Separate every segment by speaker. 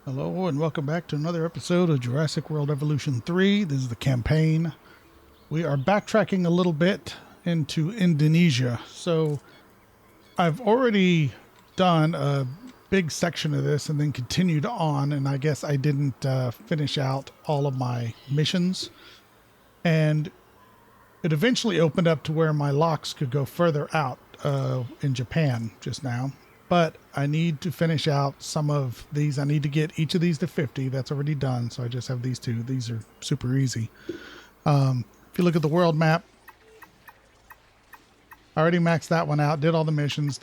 Speaker 1: Hello and welcome back to another episode of Jurassic World Evolution 3. This is the campaign. We are backtracking a little bit into Indonesia. So I've already done a big section of this and then continued on, and I guess I didn't finish out all of my missions. And it eventually opened up to where my locks could go further out in Japan just now. But I need to finish out some of these. I need to get each of these to 50. That's already done. So I just have these two. These are super easy. If you look at the world map, I already maxed that one out. Did all the missions.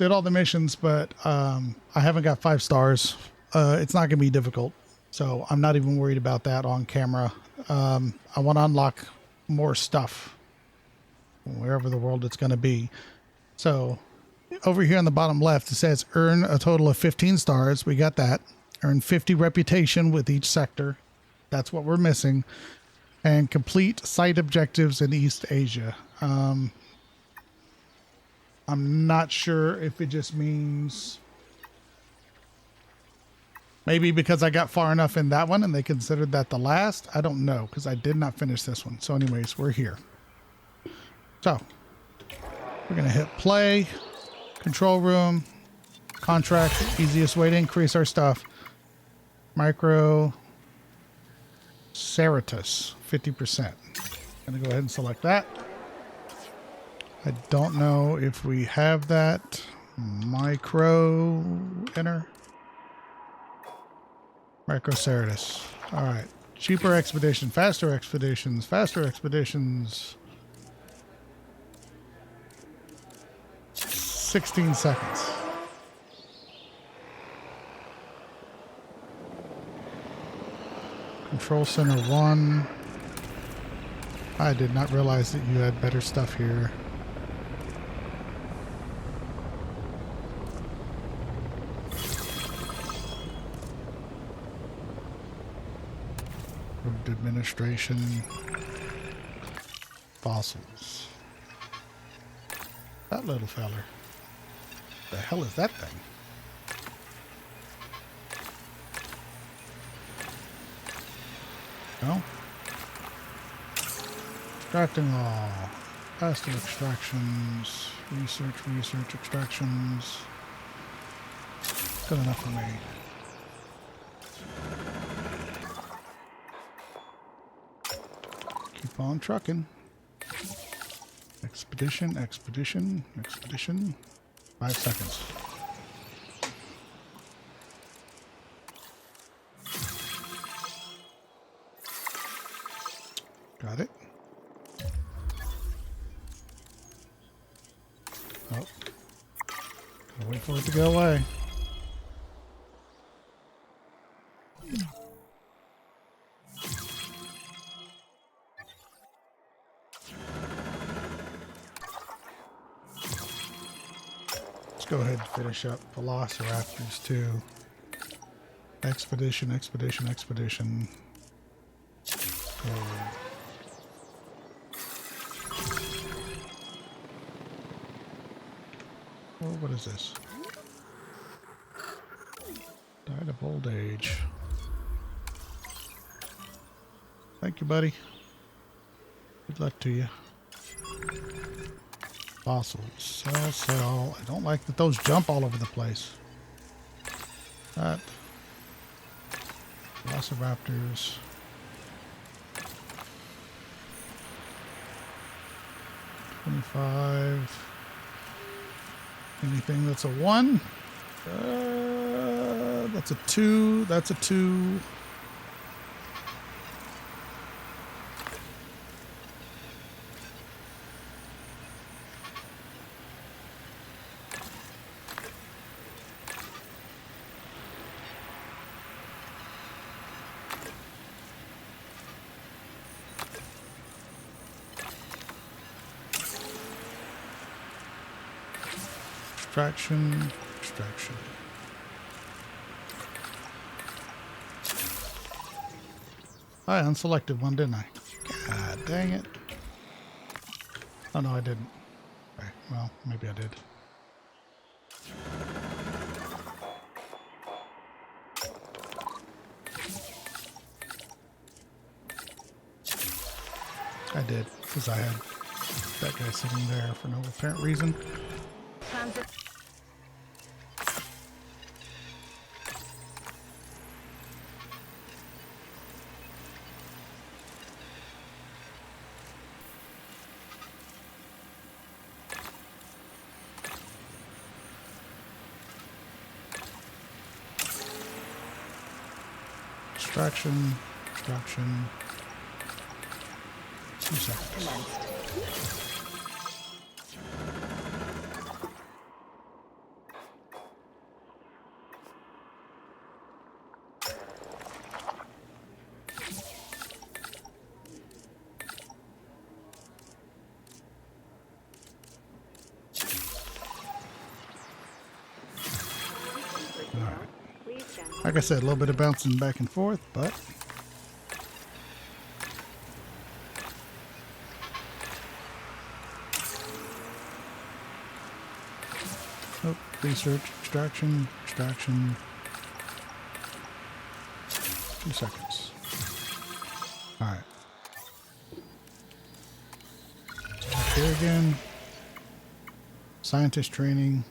Speaker 1: But I haven't got 5 stars. It's not going to be difficult. So I'm not even worried about that on camera. I want to unlock more stuff wherever the world it's going to be. So over here on the bottom left, it says earn a total of 15 stars. We got that. Earn 50 reputation with each sector. That's what we're missing. And complete site objectives in East Asia. I'm not sure if it just means maybe because I got far enough in that one and they considered that the last. I don't know because I did not finish this one. So anyways, we're here. So we're going to hit play. Control room, contract, easiest way to increase our stuff. Micro Ceratus, 50%. Gonna go ahead and select that. I don't know if we have that. Micro enter. Micro Ceratus. All right. Cheaper expedition, faster expeditions, faster expeditions. 16 seconds. Control Center 1. I did not realize that you had better stuff here. Road administration. Fossils. That little feller. The hell is that thing? No. Extracting all. Faster extractions. Research extractions. Good enough for me. Keep on trucking. Expedition. 5 seconds. Got it. Oh. Gotta wait for it to go away. Let's go ahead and finish up Velociraptors too. Expedition. Oh, what is this? Died of old age. Thank you, buddy. Good luck to you. Fossils. Sell. I don't like that those jump all over the place. That. Velociraptors. 25. Anything that's a 1. That's a 2. That's a 2. Extraction. I unselected one, didn't I? God dang it. Oh, no, I didn't. Okay, well, maybe I did. I did, because I had that guy sitting there for no apparent reason.
Speaker 2: Transit.
Speaker 1: Extraction. 2 seconds. Like I said, a little bit of bouncing back and forth, but oh, research, extraction. 2 seconds. All right. Check here again. Scientist training.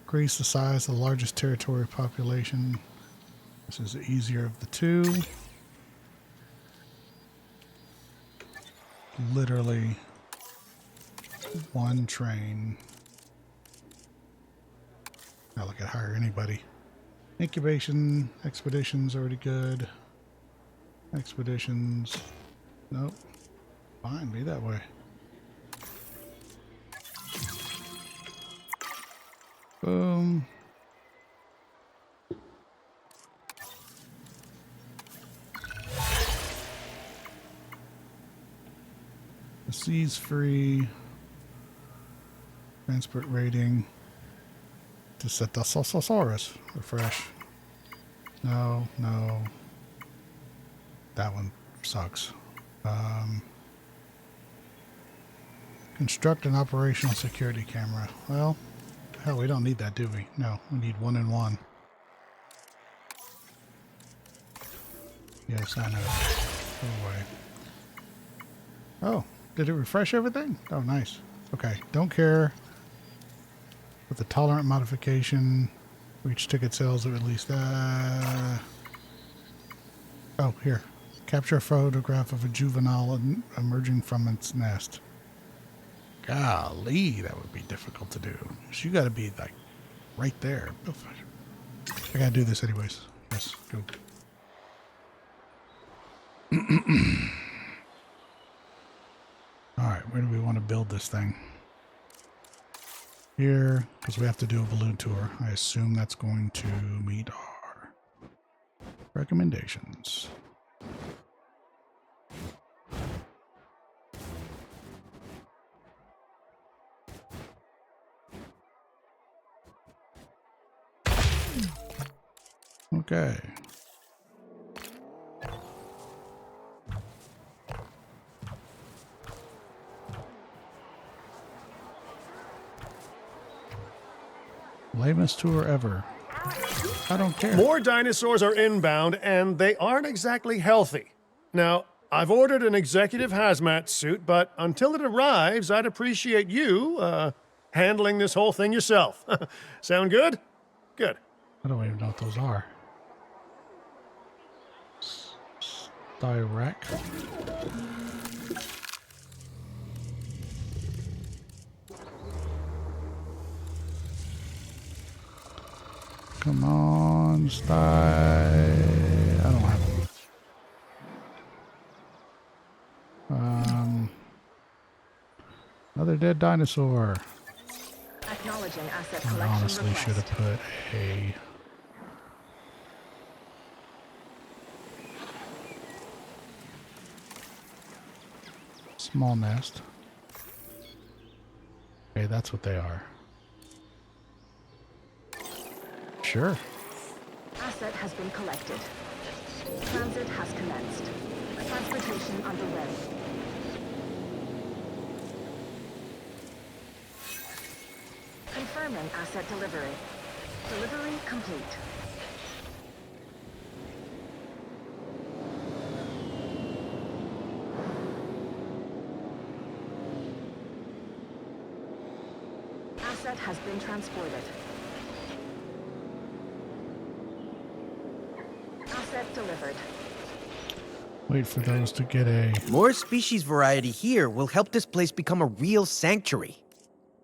Speaker 1: Increase the size of the largest territory population. This is the easier of the two. Literally one train. Not like I'd hire anybody. Incubation, expeditions already good. Expeditions. Nope. Fine, be that way. Boom. The sea's free. Transport rating. To set the Sausaurus. Refresh. No. That one sucks. Construct an operational security camera. Well, hell, we don't need that, do we? No, we need 1 and 1. Yes, I know. Go away. Oh, did it refresh everything? Oh, nice. Okay, don't care. With the tolerant modification, reach ticket sales of at least... oh, here. Capture a photograph of a juvenile emerging from its nest. Golly, that would be difficult to do. So you got to be like right there. I got to do this anyways. Yes, go. All right, where do we want to build this thing? Here, because we have to do a balloon tour. I assume that's going to meet our recommendations. Okay. Lamest tour ever. I don't care.
Speaker 3: More dinosaurs are inbound, and they aren't exactly healthy. Now, I've ordered an executive hazmat suit, but until it arrives, I'd appreciate you, handling this whole thing yourself. Sound good? Good.
Speaker 1: I don't even know what those are. Styrac. Come on, I don't have them. Another dead dinosaur.
Speaker 2: Acknowledging asset
Speaker 1: I
Speaker 2: collection
Speaker 1: honestly
Speaker 2: request.
Speaker 1: should have put a... small nest. Okay, that's what they are. Sure.
Speaker 2: Asset has been collected. Transit has commenced. Transportation underway. Confirming asset delivery. Delivery complete. Asset has been transported. Asset delivered.
Speaker 1: Wait for those to get a...
Speaker 4: More species variety here will help this place become a real sanctuary.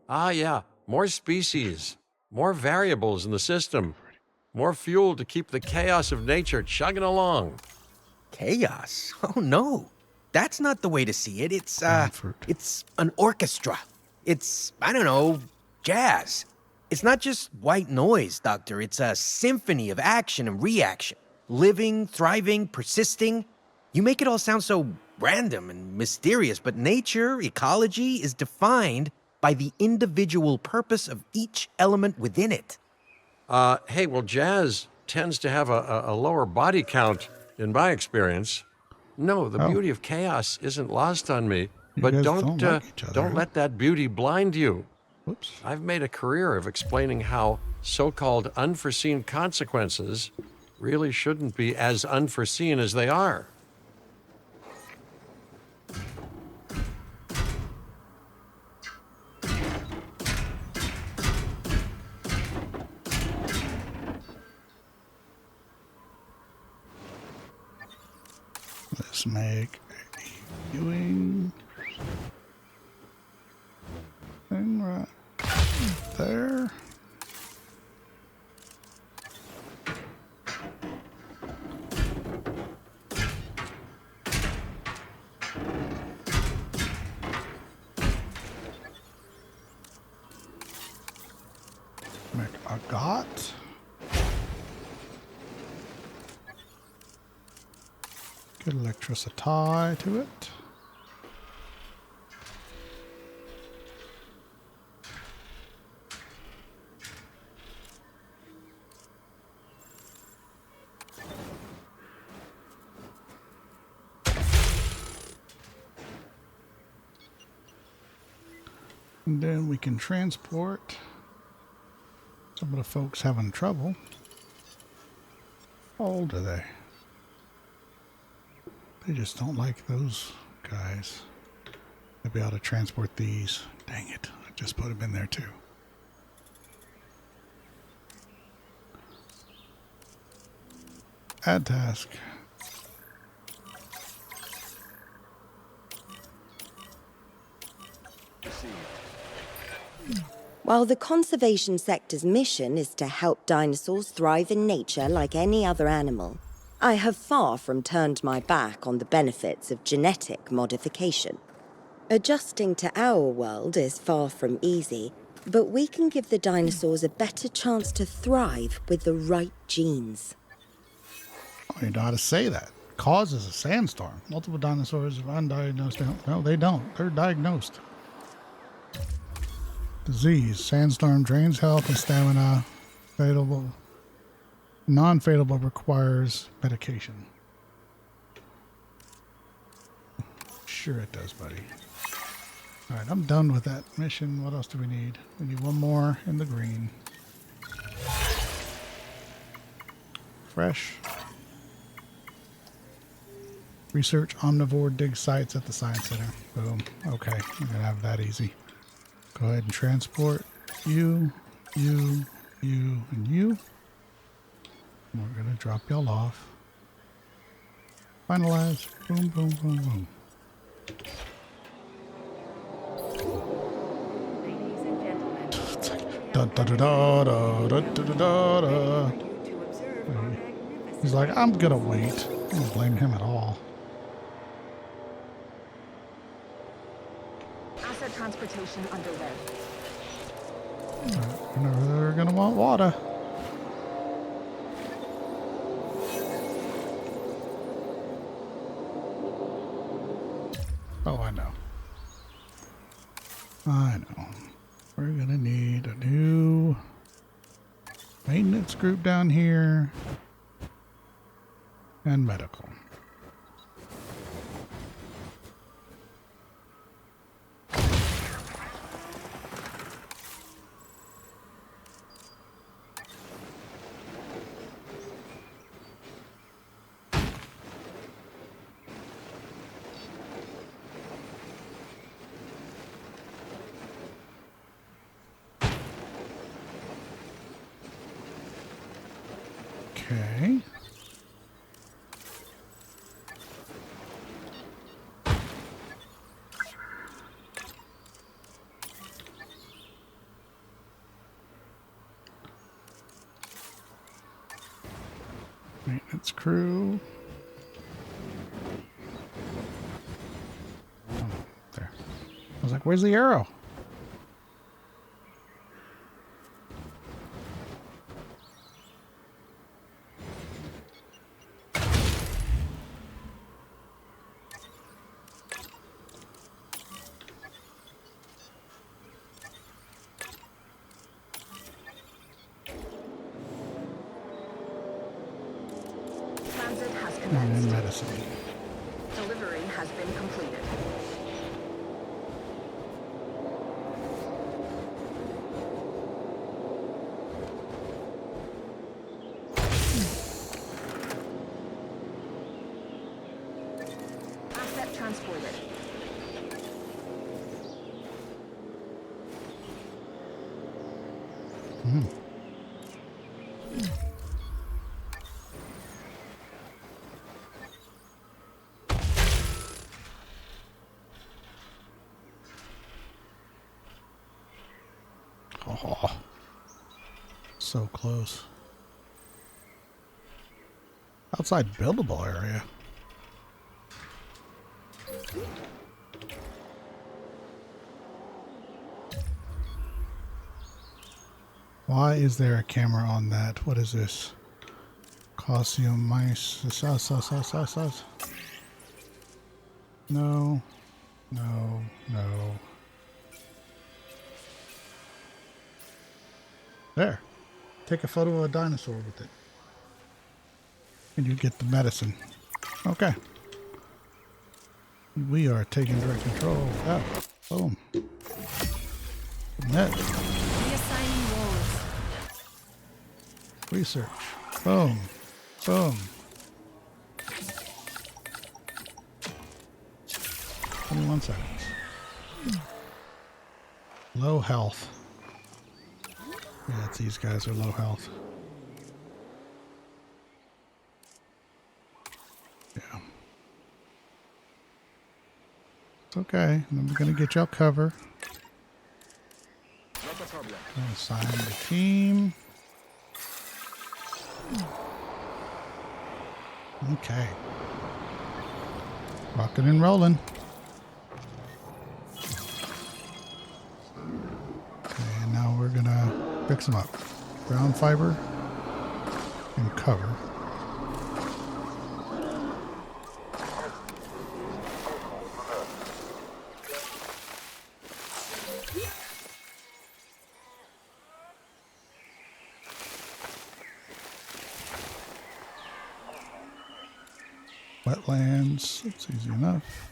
Speaker 5: Ah, yeah. More species. More variables in the system. More fuel to keep the chaos of nature chugging along.
Speaker 4: Chaos? Oh no. That's not the way to see it.
Speaker 1: Comfort.
Speaker 4: It's an orchestra. It's, I don't know, jazz. It's not just white noise, Doctor. It's a symphony of action and reaction. Living, thriving, persisting. You make it all sound so random and mysterious, but nature, ecology, is defined by the individual purpose of each element within it.
Speaker 5: Hey, well, jazz tends to have a lower body count, in my experience. No, the beauty of chaos isn't lost on me.
Speaker 1: You
Speaker 5: But
Speaker 1: guys
Speaker 5: don't
Speaker 1: like each other,
Speaker 5: don't
Speaker 1: huh?
Speaker 5: let that beauty blind you.
Speaker 1: Whoops.
Speaker 5: I've made a career of explaining how so-called unforeseen consequences really shouldn't be as unforeseen as they are.
Speaker 1: Let's make a viewing thing right there. Make a got. Get electricity to it. And then we can transport some of the folks having trouble. How old are they? They just don't like those guys. I'll be able to transport these. Dang it. I just put them in there too. Add task.
Speaker 6: While the conservation sector's mission is to help dinosaurs thrive in nature like any other animal, I have far from turned my back on the benefits of genetic modification. Adjusting to our world is far from easy, but we can give the dinosaurs a better chance to thrive with the right genes.
Speaker 1: Oh, you know how to say that. Causes a sandstorm. Multiple dinosaurs are undiagnosed. No, they don't. They're diagnosed. Disease. Sandstorm drains health and stamina. Fatal. Non-fatal but requires medication. Sure it does, buddy. Alright, I'm done with that mission. What else do we need? We need one more in the green. Fresh. Research omnivore dig sites at the Science Center. Boom. Okay, we're gonna have that easy. Go ahead and transport you, and you. We're gonna drop y'all off. Finalize. Boom, boom, boom, boom.
Speaker 2: Ladies and gentlemen,
Speaker 1: Da da da da da da da da da.
Speaker 2: to observe our magnificent
Speaker 1: He's like, I'm gonna wait. I don't blame him at all.
Speaker 2: asset transportation underway.
Speaker 1: They're gonna want water. Oh, I know. I know. We're gonna need a new maintenance group down here and medical. Okay. Maintenance crew. Oh, there. I was like, where's the arrow?
Speaker 2: Transit has
Speaker 1: And
Speaker 2: commenced.
Speaker 1: medicine.
Speaker 2: Delivery has been completed. Asset transported.
Speaker 1: Oh, so close. Outside buildable area. Why is there a camera on that? What is this? Calcium mice. No. No. No. There. Take a photo of a dinosaur with it. And you get the medicine. Okay. We are taking direct control. Ah, boom. Net.
Speaker 7: Reassigning roles.
Speaker 1: Research. Boom. Boom. 21 seconds. Low health. Yeah, it's these guys are low health. Yeah. It's okay. I'm gonna get y'all cover. Assign the team. Okay. Rocking and rolling. Okay, and now we're gonna fix them up. Ground fiber and cover. Wetlands, it's easy enough.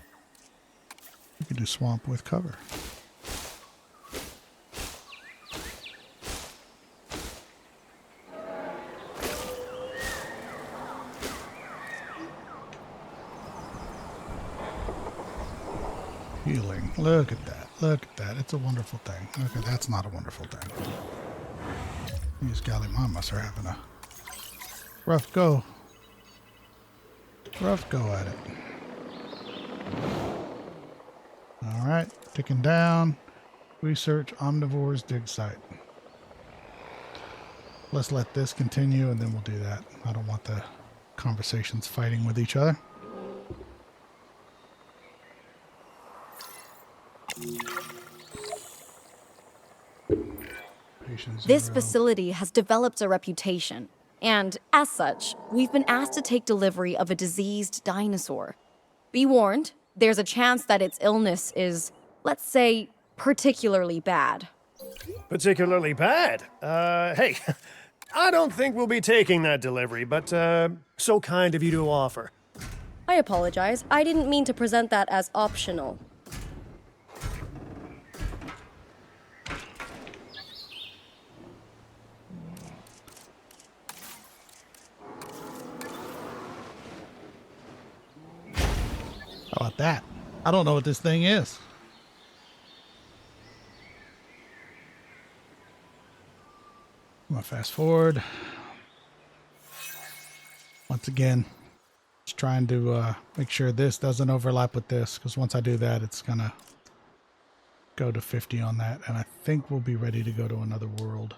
Speaker 1: We can do swamp with cover. Healing. Look at that. Look at that. It's a wonderful thing. Okay, that's not a wonderful thing. These gallimamas are having a rough go. Rough go at it. Alright, ticking down. Research omnivores dig site. Let's let this continue and then we'll do that. I don't want the conversations fighting with each other. Patient
Speaker 7: This
Speaker 1: zero.
Speaker 7: facility has developed a reputation, and as such, we've been asked to take delivery of a diseased dinosaur. Be warned, there's a chance that its illness is, let's say, particularly bad.
Speaker 3: Particularly bad. Hey, I don't think we'll be taking that delivery, but so kind of you to offer.
Speaker 7: I apologize, I didn't mean to present that as optional.
Speaker 1: How about that? I don't know what this thing is. I'm gonna fast forward. Once again, just trying to make sure this doesn't overlap with this, because once I do that, it's going to go to 50 on that, and I think we'll be ready to go to another world.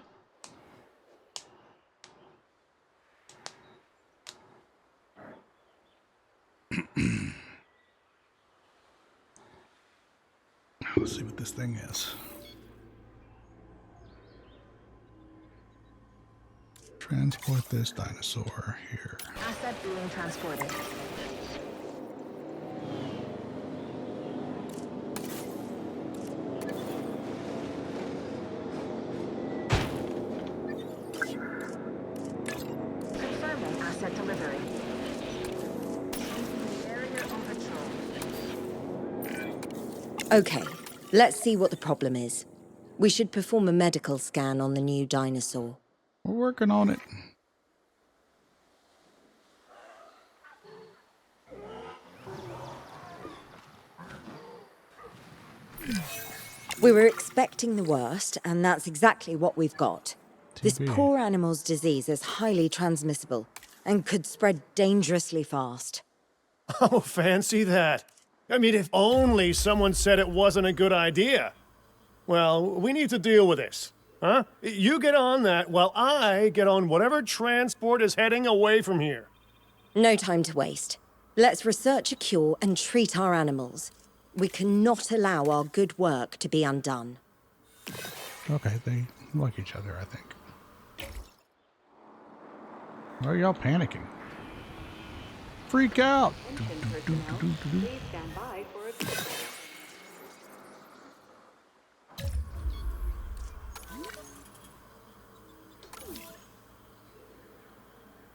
Speaker 1: Let's see what this thing is. Transport this dinosaur here.
Speaker 2: Asset being transported. Confirming asset delivery. Area on patrol.
Speaker 6: Okay, let's see what the problem is. We should perform a medical scan on the new dinosaur.
Speaker 1: We're working on it.
Speaker 6: We were expecting the worst, and that's exactly what we've got. This
Speaker 1: TB.
Speaker 6: poor animal's disease is highly transmissible and could spread dangerously fast.
Speaker 3: Oh, fancy that. I mean, if only someone said it wasn't a good idea. Well, we need to deal with this. Huh? You get on that while I get on whatever transport is heading away from here.
Speaker 6: No time to waste. Let's research a cure and treat our animals. We cannot allow our good work to be undone.
Speaker 1: Okay, they like each other, I think. Why are y'all panicking? Freak out!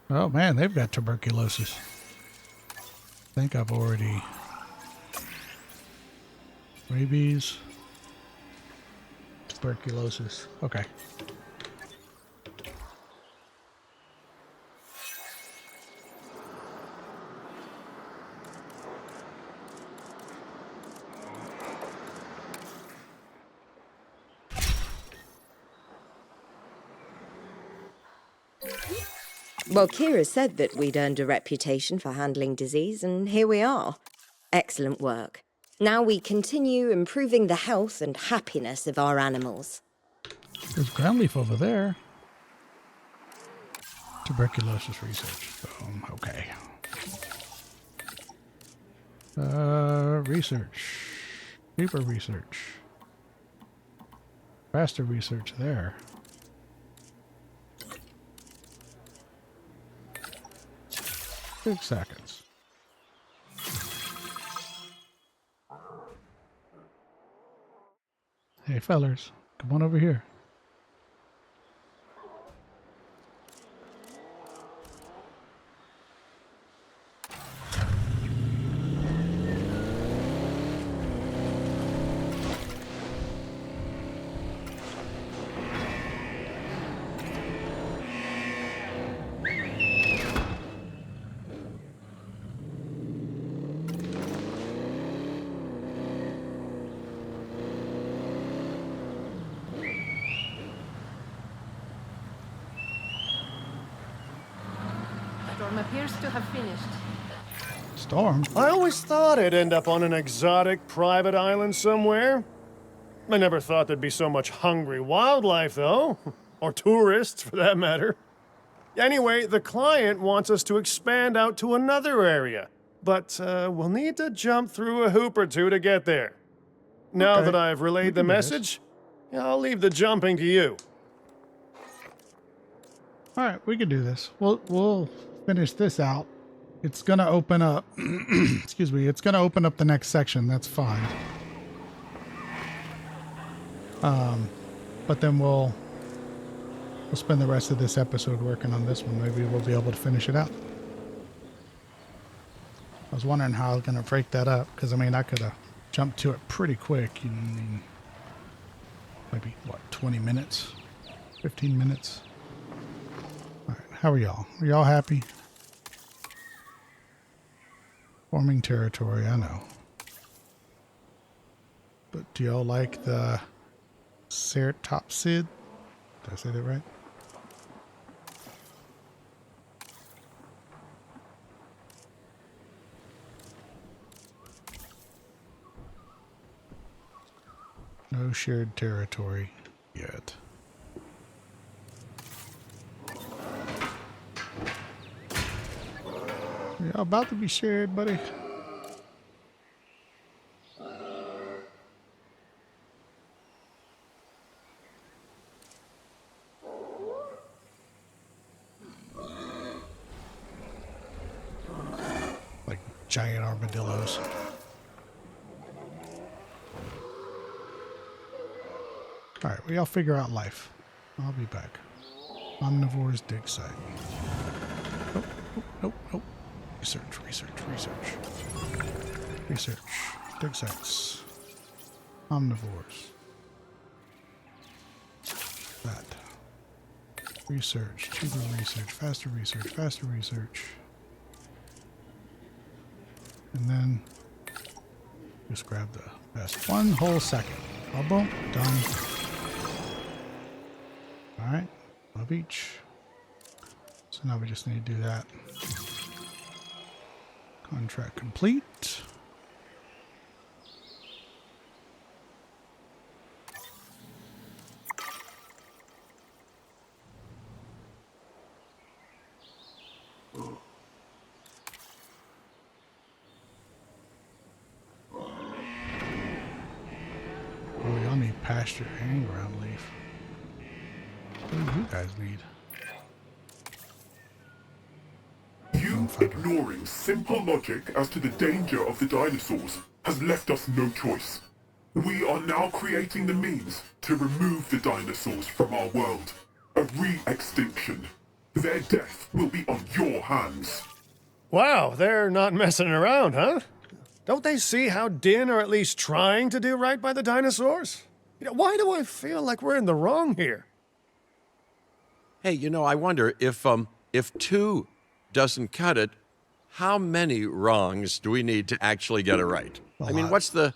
Speaker 1: Oh man, they've got tuberculosis. I think I've already... Rabies. Tuberculosis. Okay.
Speaker 6: Well, Kira said that we'd earned a reputation for handling disease, and here we are. Excellent work. Now we continue improving the health and happiness of our animals.
Speaker 1: There's ground leaf over there. Tuberculosis research. Okay. Research. Deeper research. Faster research there. 6 seconds. Hey, fellers, come on over here.
Speaker 8: Storm appears to have finished.
Speaker 1: Storm?
Speaker 3: I always thought I'd end up on an exotic private island somewhere. I never thought there'd be so much hungry wildlife, though. Or tourists, for that matter. Anyway, the client wants us to expand out to another area. But we'll need to jump through a hoop or two to get there. Now
Speaker 1: Okay.
Speaker 3: that I've
Speaker 1: We
Speaker 3: relayed the
Speaker 1: can do this.
Speaker 3: message, I'll leave the jumping to you.
Speaker 1: All right, we can do this. We'll finish this out. It's gonna open up. Excuse me. It's gonna open up the next section. That's fine. But then we'll spend the rest of this episode working on this one. Maybe we'll be able to finish it out. I was wondering how I was gonna break that up, because I mean I could have jumped to it pretty quick. You know, I mean, maybe what, 20 minutes, 15 minutes. All right, how are y'all? Are y'all happy? Forming territory, I know. But do y'all like the ceratopsid? Did I say that right? No shared territory yet. You're about to be shared, buddy. Like giant armadillos. Alright, we all figure out life. I'll be back. Omnivore's dig site. Nope, nope, nope. Research, research, research. Research. Dig sites. Omnivores. That. Research. Cheaper research. Faster research. Faster research. And then just grab the best. 1 whole second. Boom, boom. Done. Alright. Of each. So now we just need to do that. Contract complete. Oh, y'all need pasture and ground leaf. What do you guys need?
Speaker 9: You ignoring simple logic as to the danger of the dinosaurs has left us no choice. We are now creating the means to remove the dinosaurs from our world. A re-extinction. Their death will be on your hands.
Speaker 3: Wow, they're not messing around, huh? Don't they see how Din are at least trying to do right by the dinosaurs? You know, why do I feel like we're in the wrong here?
Speaker 5: Hey, you know, I wonder if 2 doesn't cut it, how many wrongs do we need to actually get it right? I mean, what's the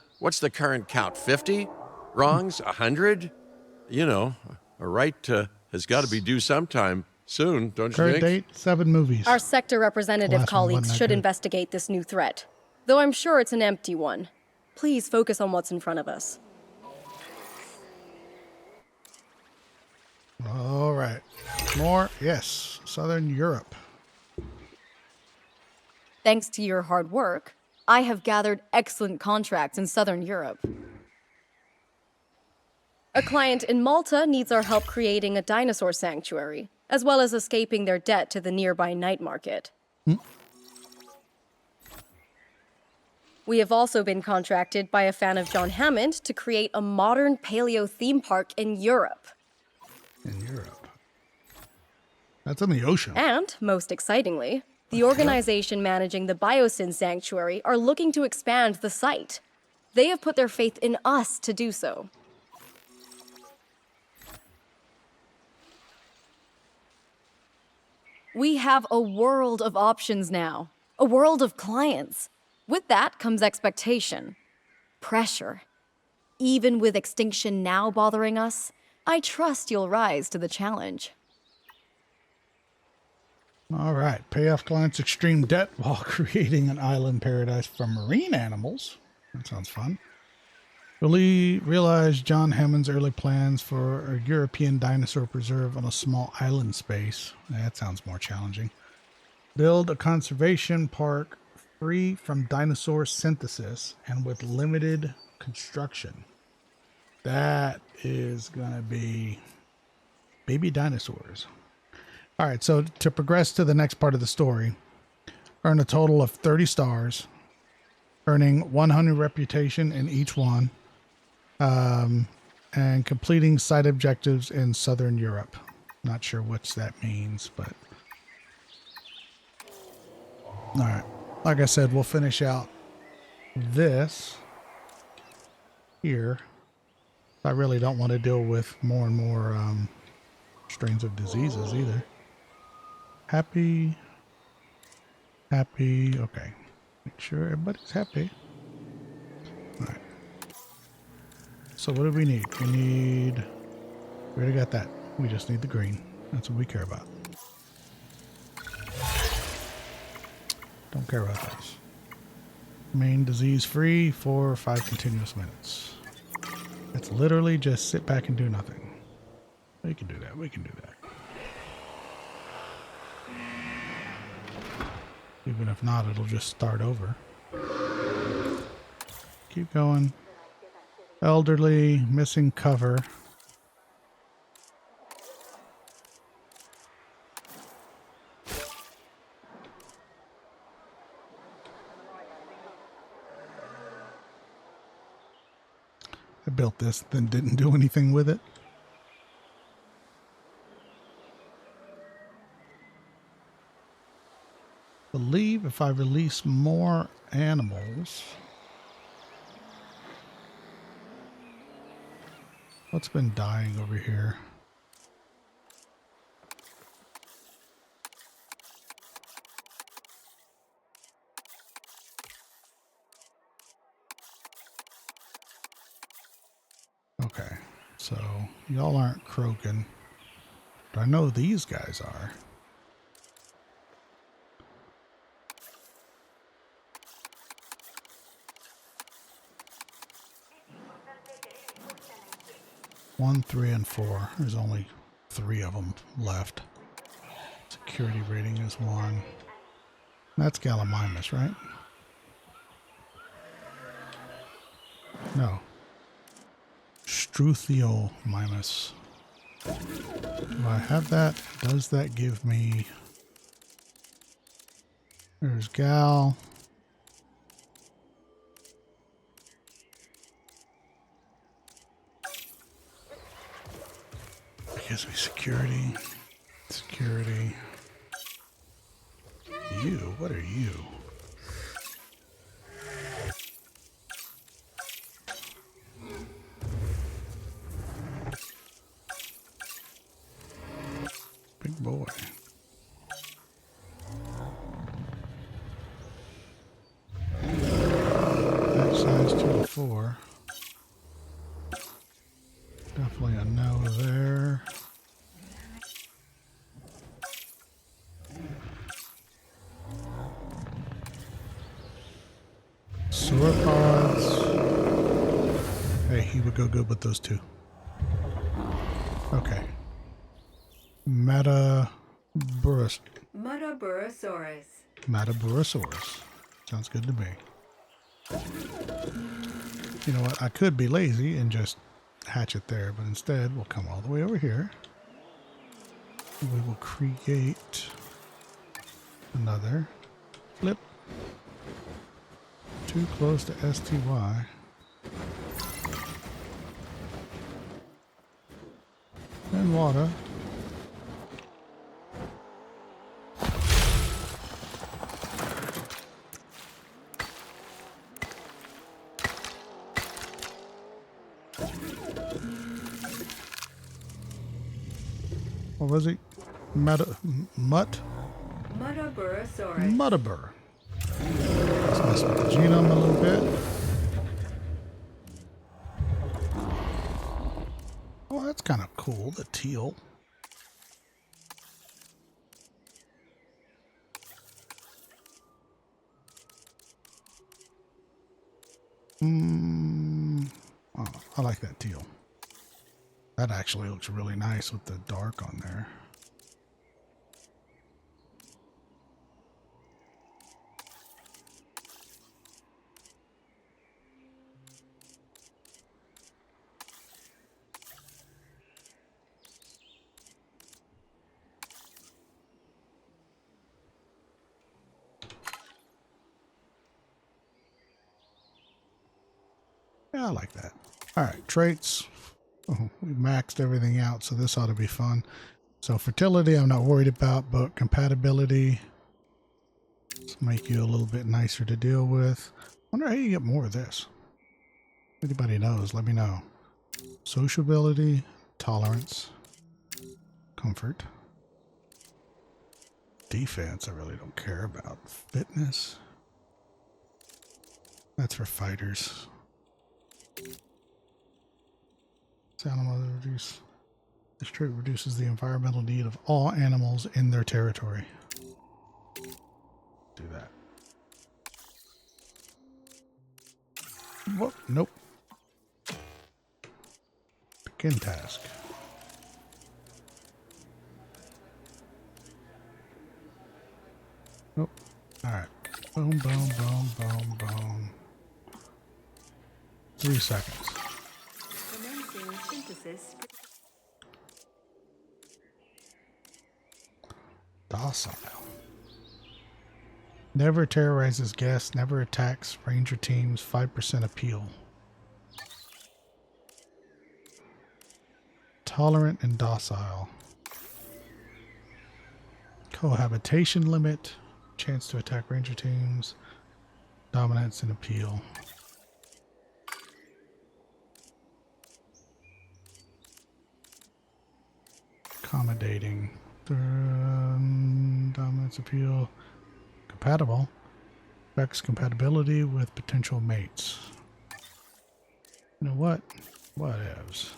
Speaker 5: current count? 50 wrongs? 100? You know, a right has got to be due sometime soon, don't you
Speaker 1: Current
Speaker 5: think?
Speaker 1: date, 7 movies.
Speaker 7: Our sector representative
Speaker 1: Last one wasn't
Speaker 7: colleagues
Speaker 1: that
Speaker 7: should
Speaker 1: good.
Speaker 7: investigate this new threat, though I'm sure it's an empty one. Please focus on what's in front of us.
Speaker 1: All right. More, yes. Southern Europe.
Speaker 7: Thanks to your hard work, I have gathered excellent contracts in Southern Europe. A client in Malta needs our help creating a dinosaur sanctuary, as well as escaping their debt to the nearby night market. We have also been contracted by a fan of John Hammond to create a modern paleo theme park in Europe.
Speaker 1: In Europe. That's in the ocean.
Speaker 7: And, most excitingly, the organization managing the Biosyn Sanctuary are looking to expand the site. They have put their faith in us to do so. We have a world of options now, a world of clients. With that comes expectation, pressure. Even with extinction now bothering us, I trust you'll rise to the challenge.
Speaker 1: All right. Pay off clients' extreme debt while creating an island paradise for marine animals. That sounds fun. Really realize John Hammond's early plans for a European dinosaur preserve on a small island space. That sounds more challenging. Build a conservation park free from dinosaur synthesis and with limited construction. That is going to be baby dinosaurs. All right, so to progress to the next part of the story, earn a total of 30 stars, earning 100 reputation in each one, and completing site objectives in Southern Europe. Not sure what that means, but... All right, like I said, we'll finish out this here. I really don't want to deal with more and more strains of diseases either. Happy. Okay. Make sure everybody's happy. All right. So what do we need? We already got that. We just need the green. That's what we care about. Don't care about those. Remain disease free for 5 continuous minutes. It's literally just sit back and do nothing. We can do that. We can do that. Even if not, it'll just start over. Keep going. Elderly, missing cover. I built this, then didn't do anything with it. Believe if I release more animals. What's been dying over here? Okay, so y'all aren't croaking, but I know these guys are. One, 3, and 4. There's only 3 of them left. Security rating is 1. That's Gallimimus, right? No. Struthiomimus. Do I have that? Does that give me... There's Gal. It gives me security. Security. You? What are you? Big boy. That size 2 to 4. Definitely a no there. Sauropods. Hey, he would go good with those 2. Okay. Metaburosaurus. Metaburosaurus. Sounds good to me. You know what? I could be lazy and just hatch it there, but instead we'll come all the way over here. We will create another flip. Too close to STY. And water. What was he? Mutt?
Speaker 8: Metaburosaurus.
Speaker 1: Mutabur. Let's mess with the genome a little bit. Oh, that's kind of cool, the teal. Oh, I like that teal. That actually looks really nice with the dark on there. Yeah, I like that. All right, traits. Oh, we maxed everything out, so this ought to be fun. So fertility, I'm not worried about, but compatibility, let's make you a little bit nicer to deal with. Wonder how you get more of this. If anybody knows, let me know. Sociability, tolerance, comfort, defense, I really don't care about. Fitness, that's for fighters. Animal reduce. This trait reduces the environmental need of all animals in their territory. Do that. Whoop, nope. Back in task. Oh, all right. Boom, boom, boom, boom, boom. 3 seconds.
Speaker 2: Commencing synthesis.
Speaker 1: Docile. Never terrorizes guests, never attacks ranger teams, 5% appeal. Tolerant and docile. Cohabitation limit, chance to attack ranger teams, dominance and appeal. Accommodating. Dominance appeal. Compatible. Affects compatibility with potential mates. You know what? Whatevs.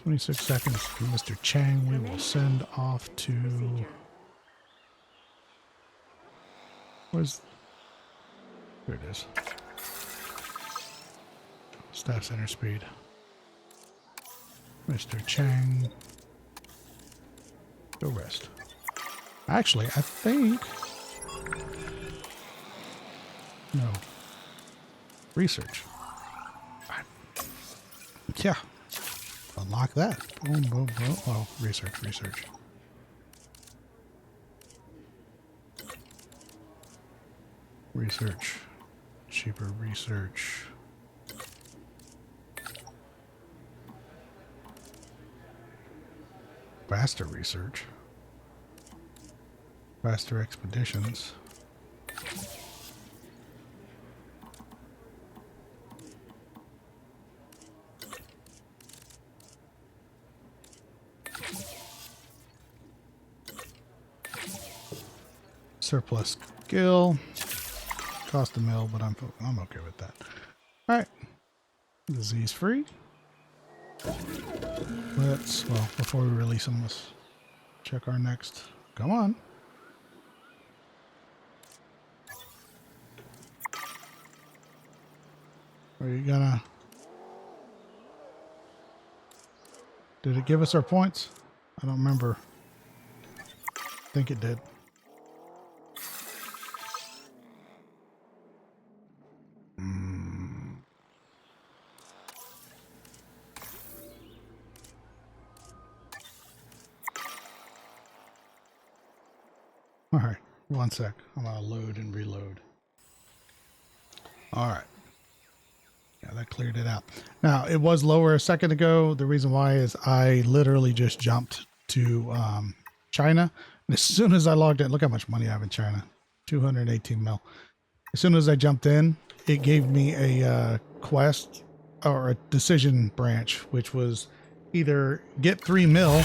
Speaker 1: "26 seconds for Mr. Chang. We will send off to... Where's... There it is. Staff center speed. Mr. Chang. Go rest. Actually, I think... No. Research. Yeah. Unlock that. Boom, boom, boom. Oh, research. Research. Cheaper research. Faster research. Faster expeditions. Surplus skill. Cost a mil, but I'm okay with that. All right. Disease free. Well, before we release them, let's check our next. Come on. Are you gonna... Did it give us our points? I don't remember. I think it did. All right, 1 sec. I'm gonna load and reload. All right. Yeah, that cleared it out. Now, it was lower a second ago. The reason why is I literally just jumped to China. And as soon as I logged in, look how much money I have in China. 218 mil. As soon as I jumped in, it gave me a quest or a decision branch, which was either get 3 mil,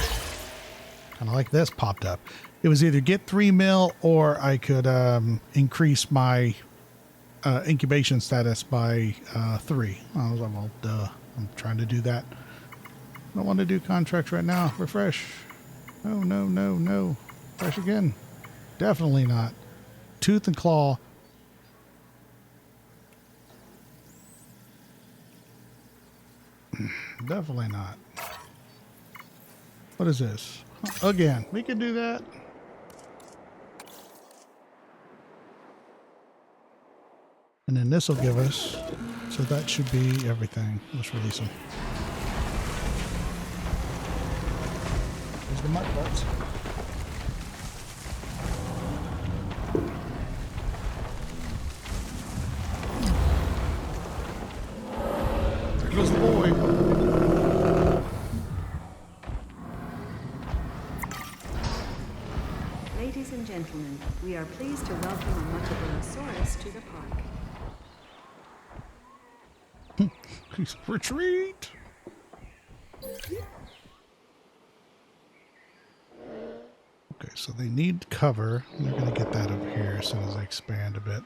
Speaker 1: kind of like this popped up. It was either get 3 mil or I could increase my incubation status by 3. I was like, well, duh. I'm trying to do that. I don't want to do contracts right now. Refresh. No, no, no, no. Refresh again. Definitely not. Tooth and claw. Definitely not. What is this? Again, we can do that. And then this will give us, so that should be everything. Let's release them. There's the mutt butts. There goes the boy.
Speaker 2: Ladies and gentlemen, we are pleased to welcome a Muttaborosaurus to the park.
Speaker 1: Retreat. Okay, so they need cover. They're going to get that over here as soon as I expand a bit.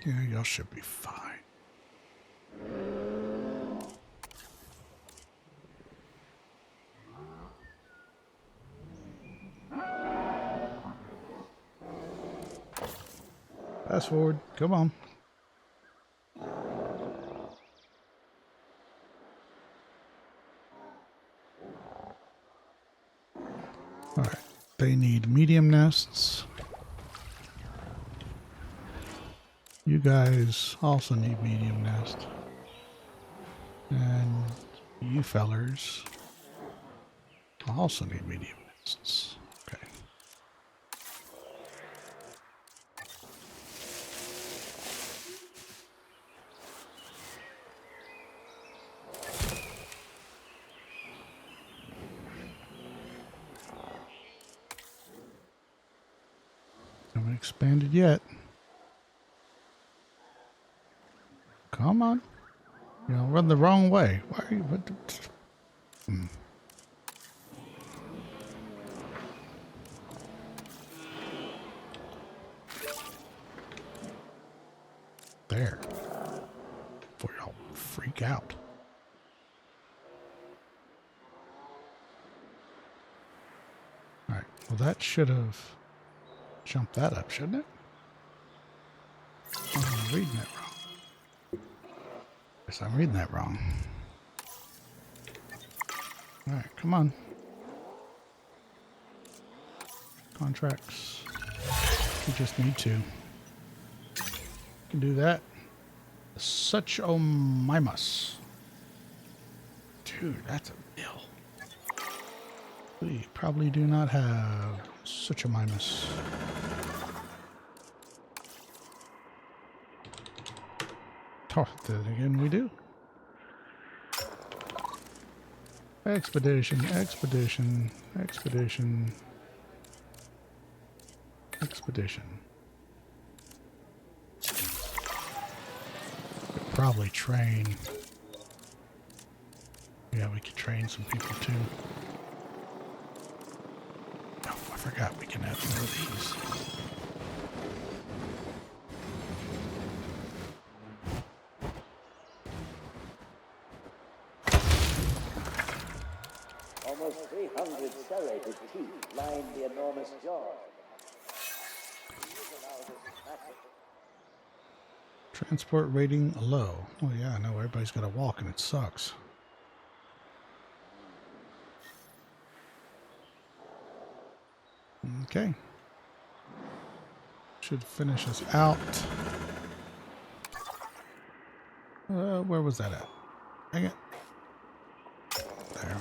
Speaker 1: Yeah, y'all should be fine. Fast forward. Come on. Alright. They need medium nests. You guys also need medium nest. And you fellers also need medium nests. Okay. Haven't expanded yet. Come on. You know, run the wrong way. Why are you... There. Before y'all freak out. Alright, well that should have jumped that up, shouldn't it? Oh, I'm reading it wrong. Guess I'm reading that wrong. Alright, come on. Contracts. We just need to. Can do that. Such a mimus. Dude, that's a bill. We probably do not have such a mimus. Oh, then again we do. Expedition, expedition, expedition, expedition. Could probably train. Yeah, we could train some people too. Oh, I forgot we can have more of these.
Speaker 10: Almost 300 serrated teeth line the enormous jaws.
Speaker 1: Transport rating low. Oh yeah, I know everybody's got to walk and it sucks. Okay. Should finish us out. Where was that at? Dang it. There.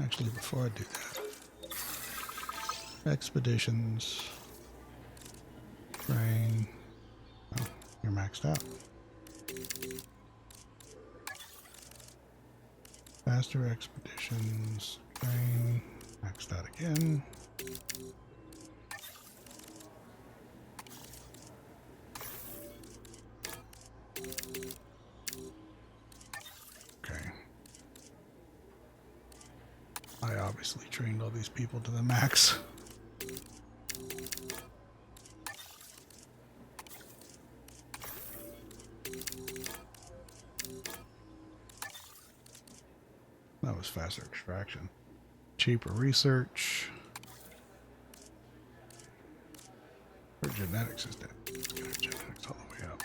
Speaker 1: Actually, before I do that, expeditions, train. Oh, you're maxed out. Faster expeditions, train, maxed out again. Okay. I obviously trained all these people to the max. That was faster extraction. Cheaper research. Her genetics is dead. Let's get her genetics all the way up.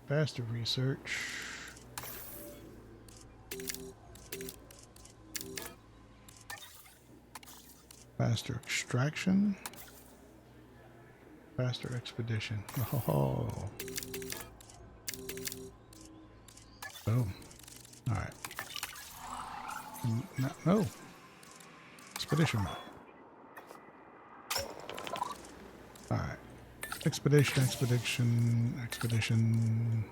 Speaker 1: Faster research. Faster extraction. Faster expedition. Oh. Boom. Alright. No. Expedition map. Alright. Expedition, expedition, expedition.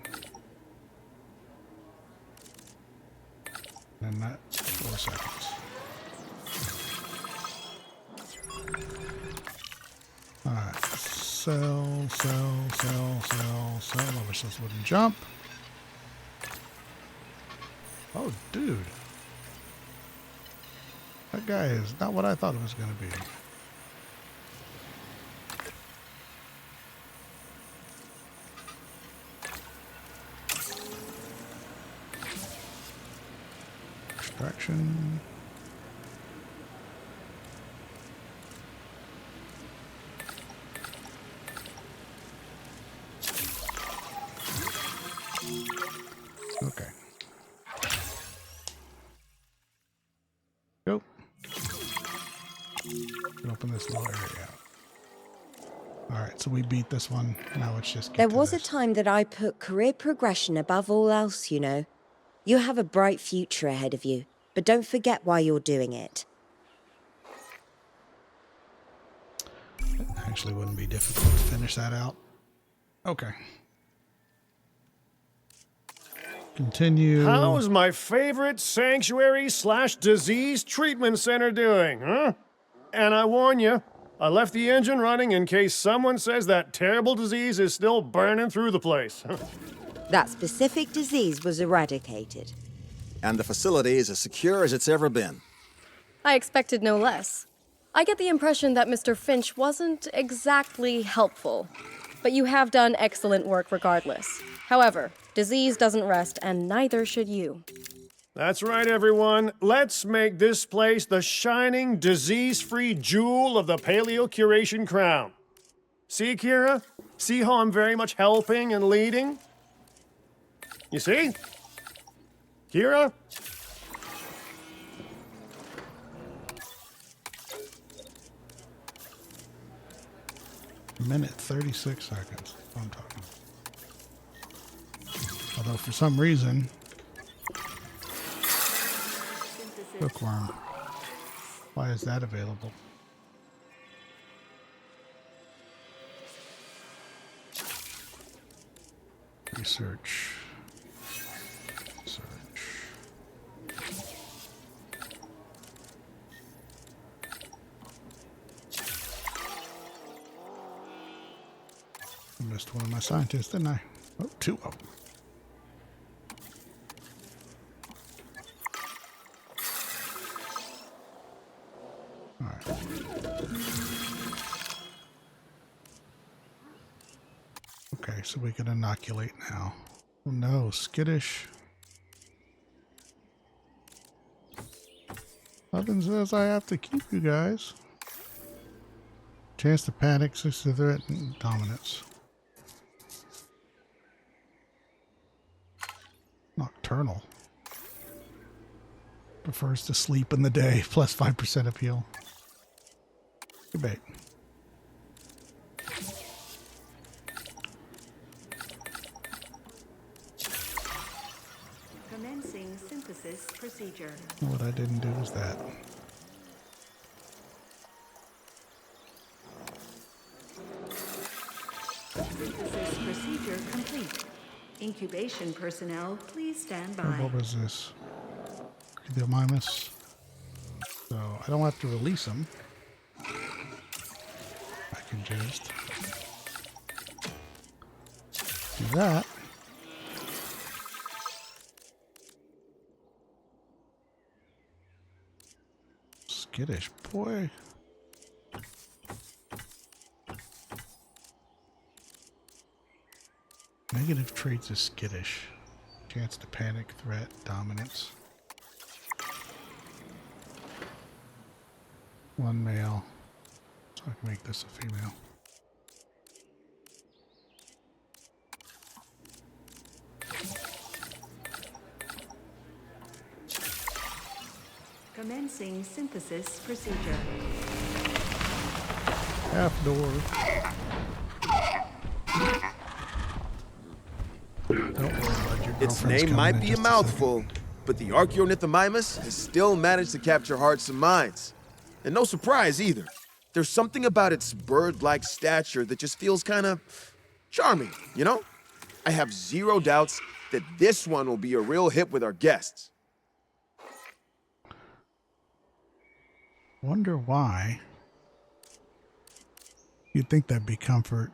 Speaker 1: And that's 4 seconds. Alright. Sell. I wish this wouldn't jump. Oh, dude. That guy is not what I thought it was going to be. Extraction. Okay. Go. Open this little area. Alright, so we beat this one. Now let's just get
Speaker 6: There
Speaker 1: to
Speaker 6: was a
Speaker 1: this.
Speaker 6: time that I put career progression above all else, you know. You have a bright future ahead of you, but don't forget why you're doing it.
Speaker 1: Actually wouldn't be difficult to finish that out. Okay. Continue.
Speaker 3: How's my favorite sanctuary/disease treatment center doing, huh? And I warn you, I left the engine running in case someone says that terrible disease is still burning through the place.
Speaker 6: That specific disease was eradicated.
Speaker 11: And the facility is as secure as it's ever been.
Speaker 7: I expected no less. I get the impression that Mr. Finch wasn't exactly helpful, but you have done excellent work regardless. However, disease doesn't rest, and neither should you.
Speaker 3: That's right, everyone. Let's make this place the shining, disease-free jewel of the paleo curation crown. See, Kira? See how I'm very much helping and leading? You see? Kira?
Speaker 1: Minute 36 seconds. I'm talking. Although for some reason, bookworm. Why is that available? Research. Search. I missed one of my scientists, didn't I? Oh, two of them. All right. Okay, so we can inoculate now. Oh no, skittish. Nothing says I have to keep you guys. Chance to panic, 6 to threat, and dominance. Nocturnal. Prefers to sleep in the day, plus 5% appeal. Good bait.
Speaker 2: Commencing synthesis procedure.
Speaker 1: What I didn't do was that.
Speaker 2: Synthesis procedure complete. Incubation personnel, please stand by.
Speaker 1: What was this? The Mimus. So I don't have to release them. I can just do that. Skittish boy. Negative traits is skittish. Chance to panic, threat, dominance. One male. So I can make this a female.
Speaker 2: Commencing synthesis procedure.
Speaker 1: Half door. Don't worry about your
Speaker 12: Its
Speaker 1: girlfriend's
Speaker 12: name
Speaker 1: coming
Speaker 12: might
Speaker 1: in
Speaker 12: be a
Speaker 1: just
Speaker 12: mouthful, but the Archaeornithomimus has still managed to capture hearts and minds. And no surprise either. There's something about its bird-like stature that just feels kind of charming, you know? I have zero doubts that this one will be a real hit with our guests.
Speaker 1: Wonder why. You'd think that'd be comfort.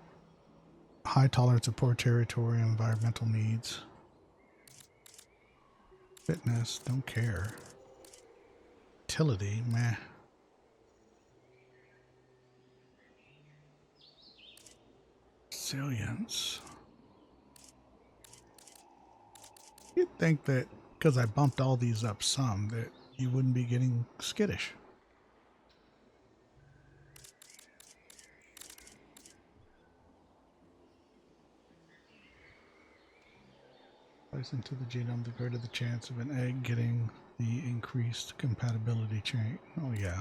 Speaker 1: High tolerance of poor territory and environmental needs. Fitness, don't care. Utility, meh. Resilience. You'd think that because I bumped all these up some, that you wouldn't be getting skittish. Place into the genome, the greater the chance of an egg getting the increased compatibility chain. Oh yeah.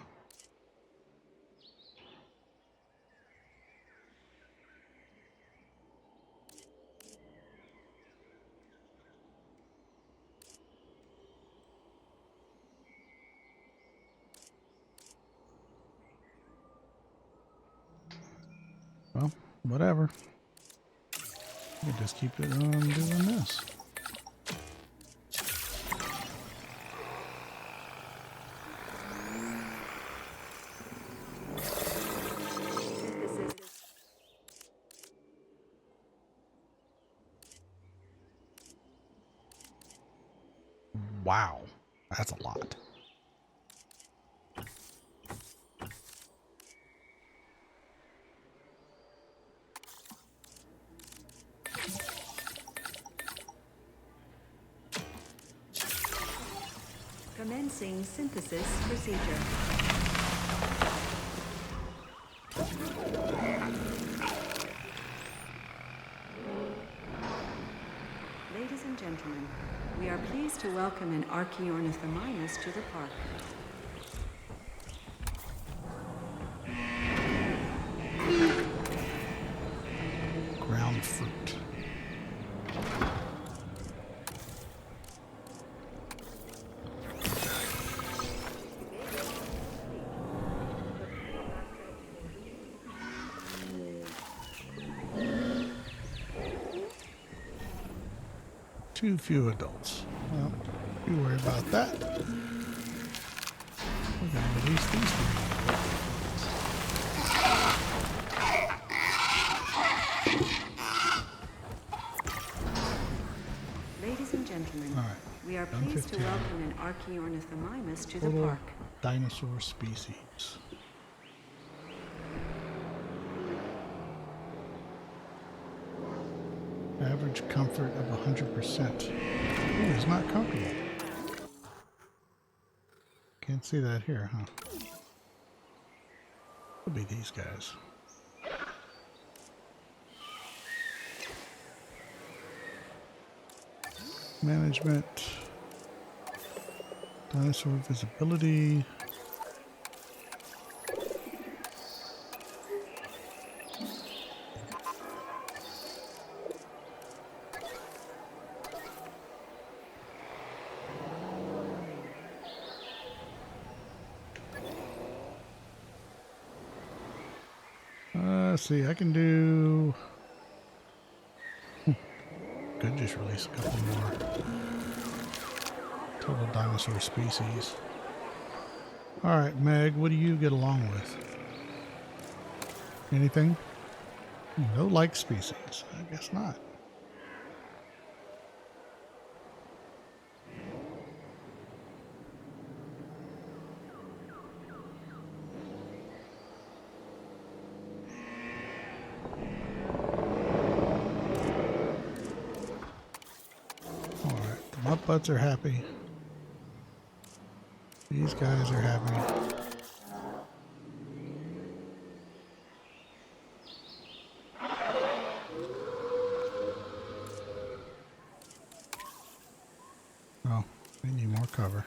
Speaker 1: Well, whatever. We just keep it on doing this. Wow, that's a lot.
Speaker 2: Commencing synthesis procedure. Ladies and gentlemen, we are pleased to welcome an Archaeornithomimus to the park.
Speaker 1: Ground fruit. Too few adults. Well, you worry about that. We're gonna release these three.
Speaker 2: Ladies and gentlemen,
Speaker 1: All right.
Speaker 2: we are pleased to welcome an Archaeornithomimus to the
Speaker 1: Total
Speaker 2: park.
Speaker 1: dinosaur species. Average comfort of 100%. Ooh, he's not comfortable. Can't see that here, huh? Could be these guys. Management. Dinosaur visibility. Let's see, I can do... Could just release a couple more. Total dinosaur species. Alright, Meg, what do you get along with? Anything? No like species. I guess not. My butts are happy. These guys are happy. Oh, they need more cover.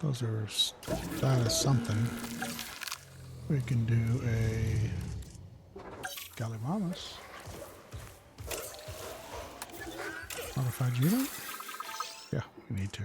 Speaker 1: Those are that is something. We can do a Gallimamus. Modified unit? Yeah, we need to.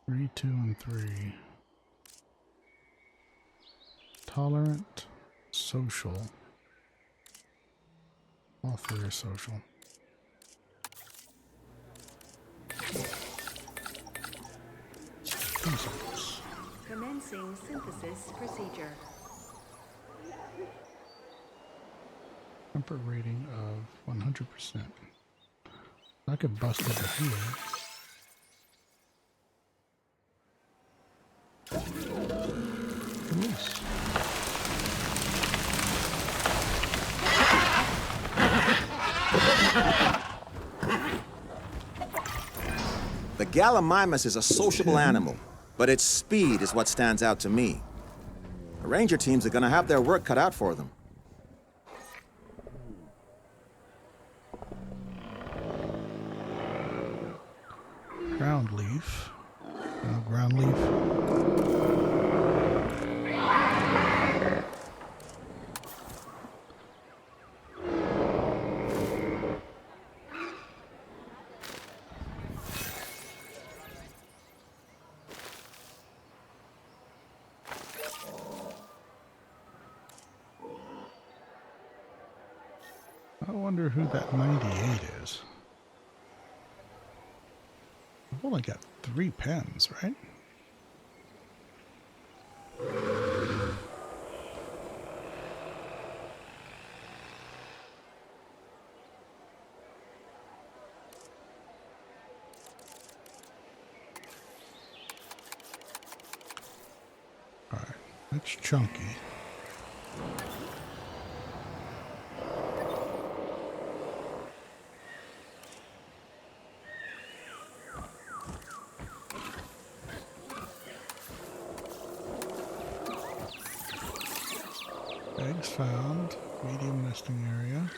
Speaker 1: 3, 2, and 3. Tolerant, social. All 3 are social. Results.
Speaker 2: Commencing synthesis procedure.
Speaker 1: Comfort rating of 100%. I could bust over here. Yes.
Speaker 11: The Gallimimus is a sociable animal, but its speed is what stands out to me. The ranger teams are gonna have their work cut out for them.
Speaker 1: Ground leaf. No ground leaf. I wonder who that 98 is. I've only got 3 pens, right? Alright, that's chunky. Eggs found. Medium nesting area.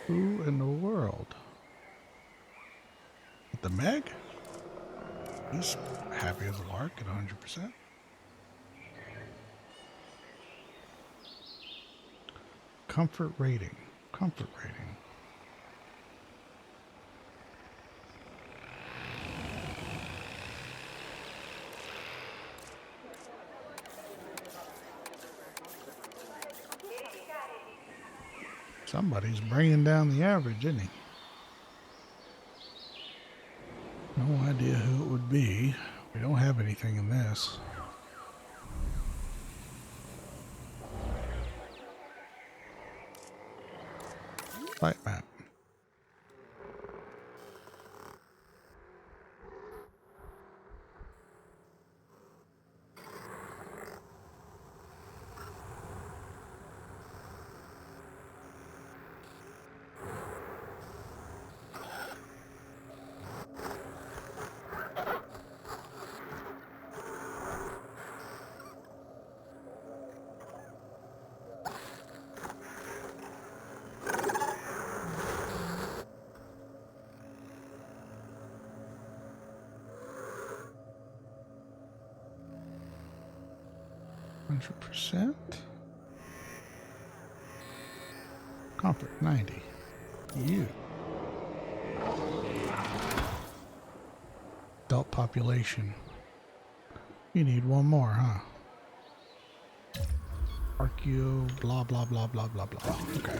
Speaker 1: Who in the world? The Meg? He's happy as a lark at 100%. Comfort rating. Comfort rating. Somebody's bringing down the average, isn't he? No idea who it would be. We don't have anything in this. Site map. %. Comfort 90. You. Adult population. You need one more, huh? Archeo, blah blah blah blah blah blah. Okay.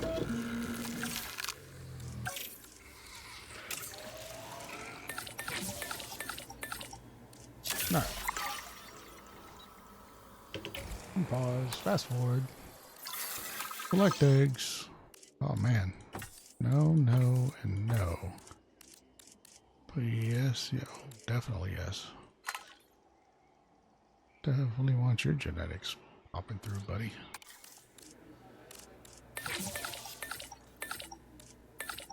Speaker 1: Alright. Pause. Fast forward. Select eggs. Oh man. No, no, and no. Yes, yeah, definitely yes. Definitely want your genetics popping through, buddy.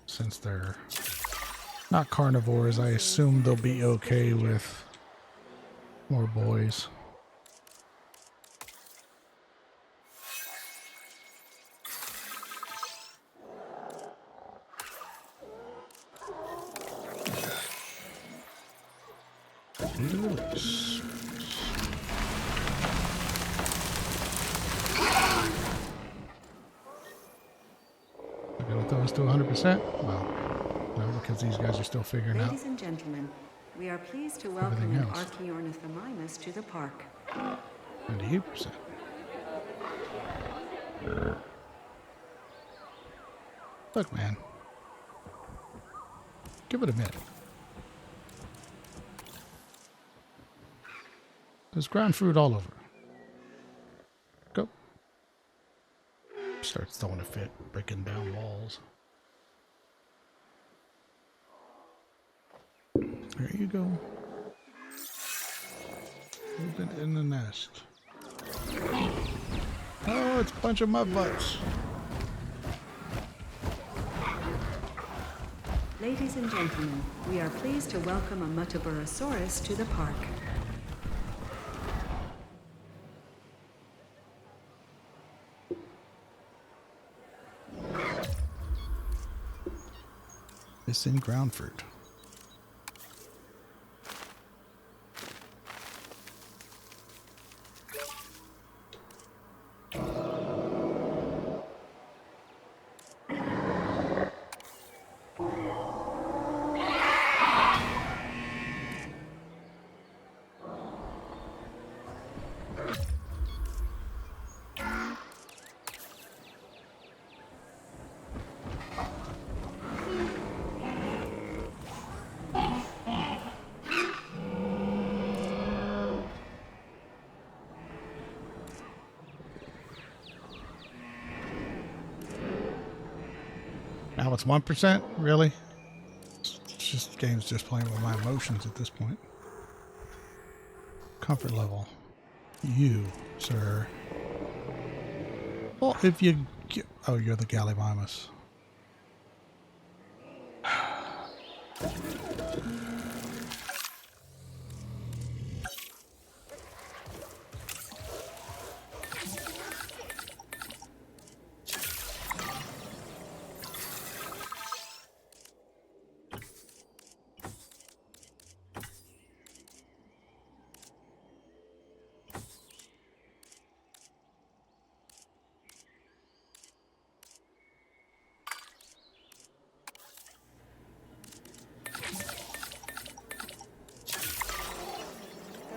Speaker 1: Since they're not carnivores, I assume they'll be okay with more boys. Need a release. We're gonna throw us to 100%? Well, no, because these guys are still figuring out
Speaker 2: Ladies and gentlemen, we are pleased to welcome
Speaker 1: everything
Speaker 2: an
Speaker 1: else.
Speaker 2: Archaeornithomimus to the park.
Speaker 1: 98%. Look, man. Give it a minute. There's ground fruit all over. Go. Starts throwing a fit, breaking down walls. There you go. Moving in the nest. Oh, it's a bunch of mud butts.
Speaker 2: Ladies and gentlemen, we are pleased to welcome a Muttaburrasaurus to the park.
Speaker 1: Missing ground fruit. Now it's 1%? Really? It's just game's just playing with my emotions at this point. Comfort level. You, sir. Well, if you get... Oh, you're the Gallimimus.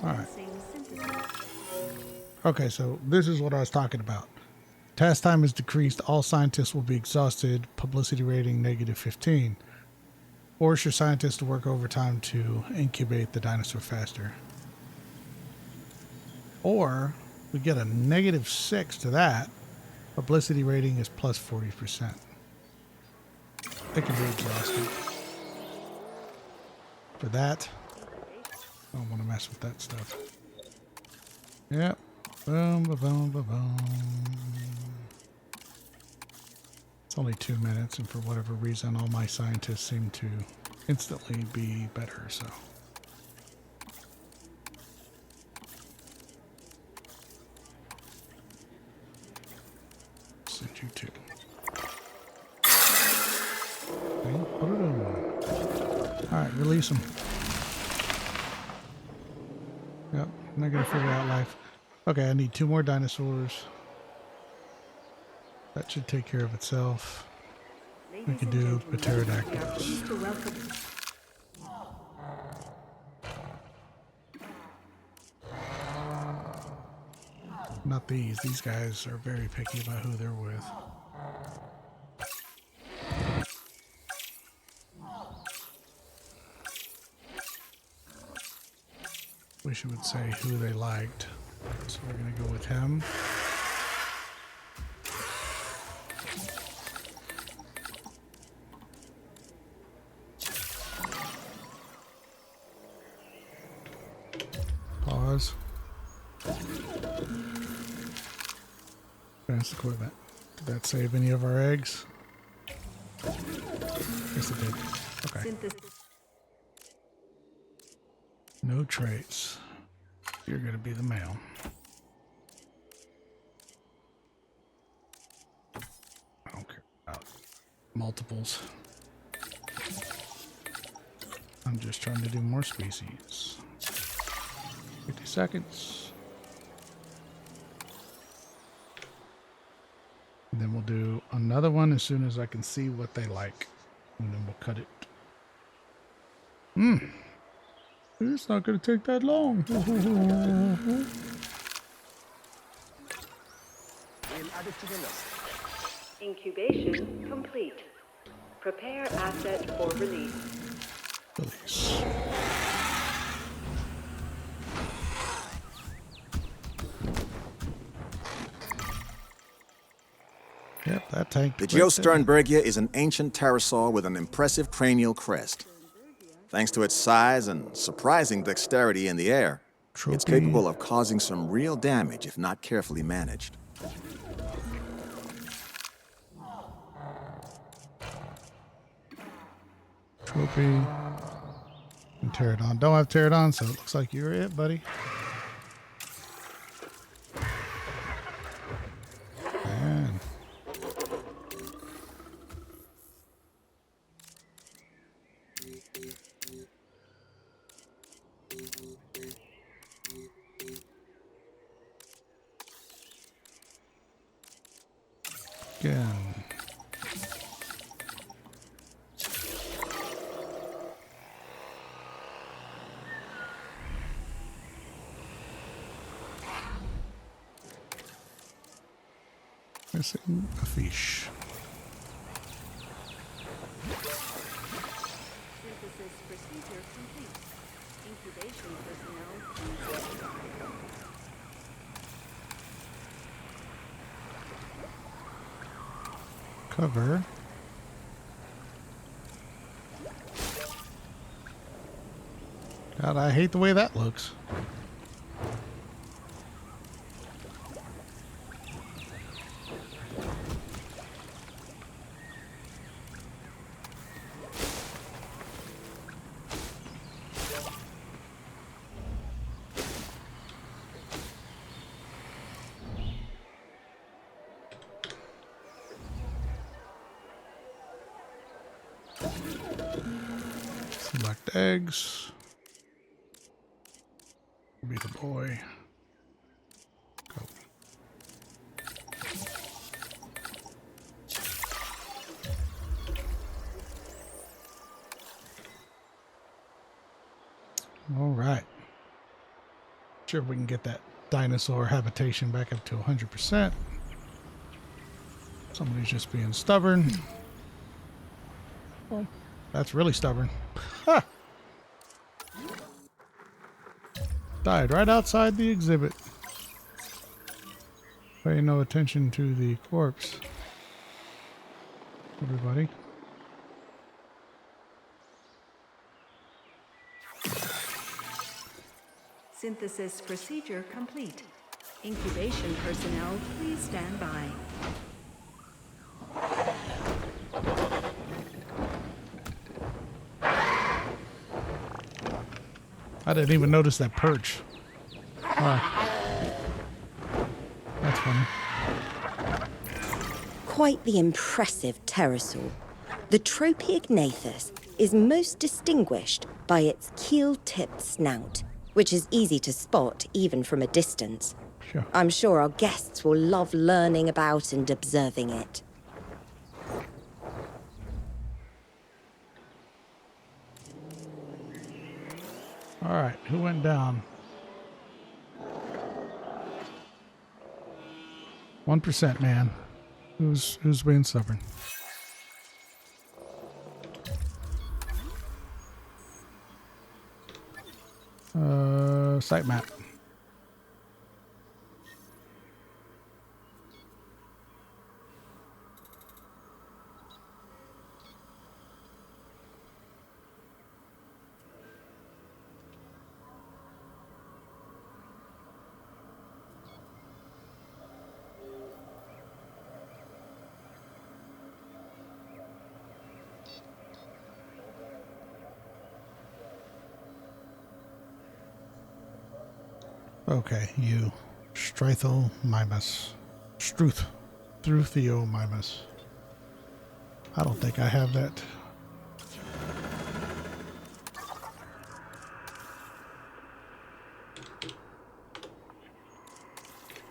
Speaker 1: Alright. Okay, so this is what I was talking about. Task time is decreased. All scientists will be exhausted. Publicity rating -15. Force your scientists to work overtime to incubate the dinosaur faster. Or we get a -6 to that. Publicity rating is plus 40%. They can be exhausted. For that, I don't want to mess with that stuff. Yep. Boom, ba boom, ba boom. It's only 2 minutes, and for whatever reason, all my scientists seem to instantly be better, so. Send you two. Okay, put it on. Alright, release them. Yep, I'm not gonna figure out life. Okay, I need 2 more dinosaurs. That should take care of itself. We can do pterodactyls. Not these. These guys are very picky about who they're with. Wish it would say who they liked. So we're going to go with him. Pause. Advanced equipment. Did that save any of our eggs? Yes, it did. Okay. No traits. You're going to be the male. I don't care about multiples. I'm just trying to do more species. 50 seconds. And then we'll do another one as soon as I can see what they like. And then we'll cut it. It's not going to take that long.
Speaker 2: Incubation complete. Prepare asset for release.
Speaker 1: Release. Yep, that tank.
Speaker 11: The Geosternbergia is an ancient pterosaur with an impressive cranial crest. Thanks to its size and surprising dexterity in the air, it's capable of causing some real damage if not carefully managed.
Speaker 1: Trophy. And pterodon. Don't have pterodon, so it looks like you're it, buddy. Man. Again. Missing a fish.
Speaker 2: Synthesis procedure complete. Incubation personnel.
Speaker 1: Cover. God, I hate the way that looks. Select eggs. Be the boy. Go. All right. Sure, if we can get that dinosaur habitation back up to 100%. Somebody's just being stubborn. Well, that's really stubborn. Ha! Died right outside the exhibit. Pay no attention to the corpse. Everybody.
Speaker 2: Synthesis procedure complete. Incubation personnel, please stand by.
Speaker 1: I didn't even notice that perch. That's funny.
Speaker 6: Quite the impressive pterosaur. The Tropiognathus is most distinguished by its keel-tipped snout, which is easy to spot even from a distance.
Speaker 1: Sure.
Speaker 6: I'm sure our guests will love learning about and observing it.
Speaker 1: All right, who went down? 1%, man. Who's being stubborn? Site map. Okay, you. Strythomimus. Struthiomimus. I don't think I have that.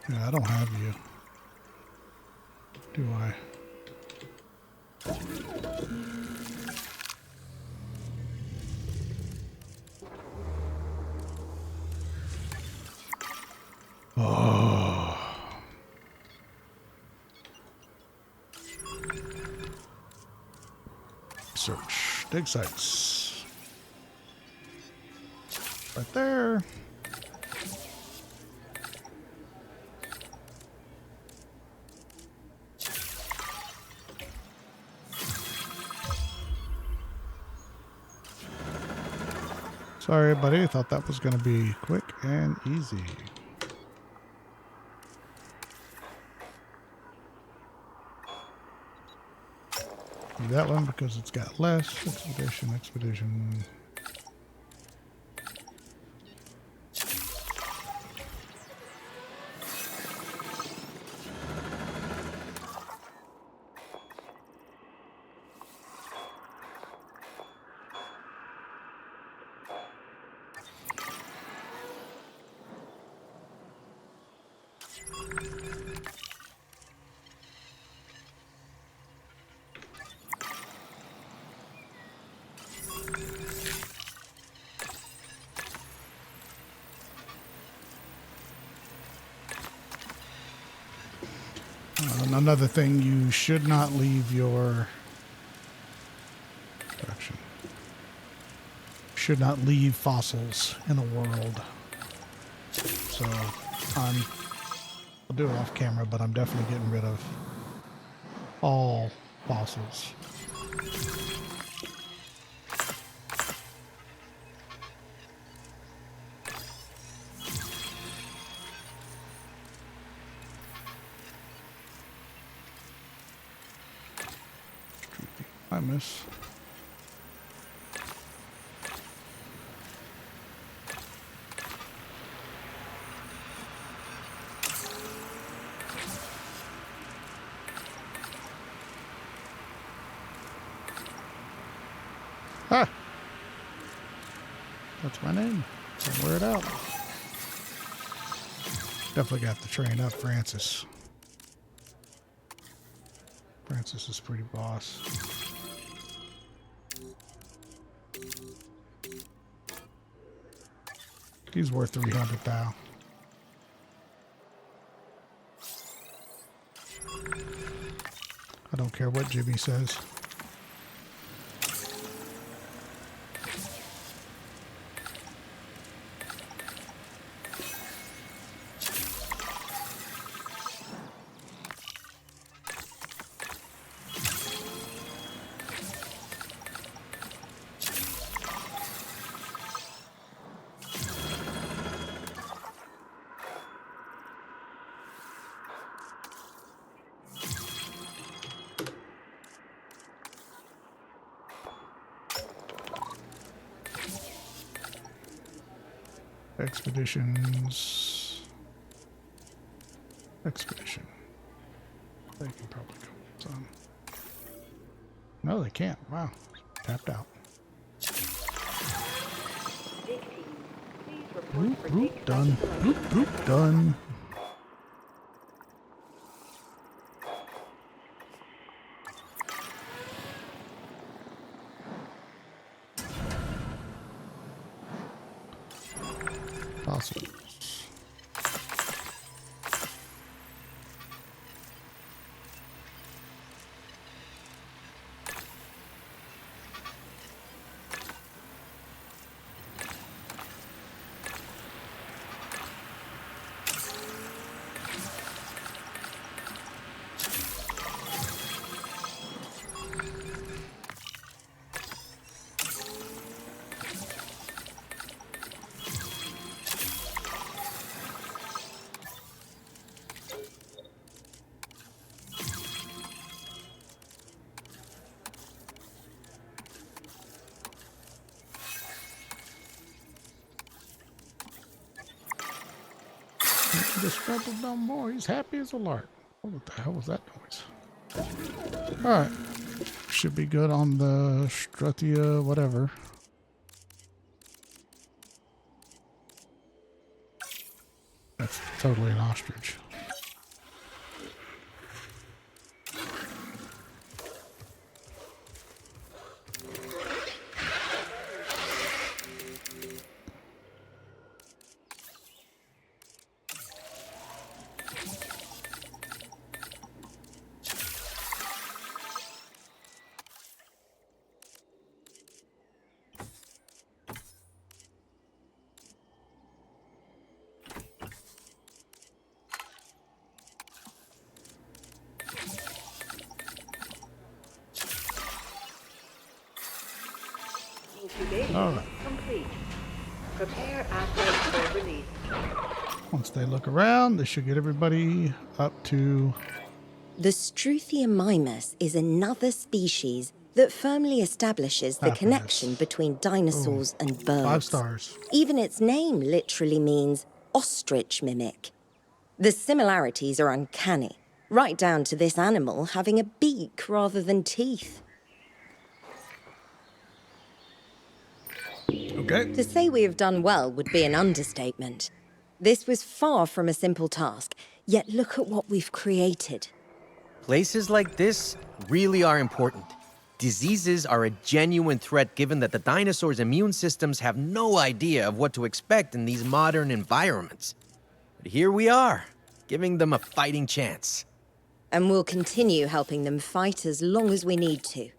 Speaker 1: Yeah, I don't have you. Do I? Oh. Search. Dig sites. Right there. Sorry, buddy. I thought that was going to be quick and easy. Do that one because it's got less. Expedition. Another thing, you should not leave your direction. Should not leave fossils in a world. So I'll do it off camera, but I'm definitely getting rid of all fossils. I miss. Ah! That's my name. Don't wear it out. Definitely got to train up Francis. Francis is pretty boss. He's worth 300 thou. I don't care what Jimmy says. Expedition. They can probably go some. No, they can't. Wow. Tapped out. Boop, done. Boop, done. Fossils. The scrabbled down boy, he's happy as a lark. What the hell was that noise? Alright. Should be good on the Struthia whatever. That's totally an ostrich. All right.
Speaker 2: Complete. Prepare assets for release.
Speaker 1: Once they look around, they should get everybody up to...
Speaker 6: The Struthia mimus is another species that firmly establishes the connection between dinosaurs and birds.
Speaker 1: 5 stars.
Speaker 6: Even its name literally means ostrich mimic. The similarities are uncanny, right down to this animal having a beak rather than teeth.
Speaker 1: Okay.
Speaker 6: To say we have done well would be an understatement. This was far from a simple task, yet look at what we've created.
Speaker 4: Places like this really are important. Diseases are a genuine threat given that the dinosaurs' immune systems have no idea of what to expect in these modern environments. But here we are, giving them a fighting chance.
Speaker 6: And we'll continue helping them fight as long as we need to.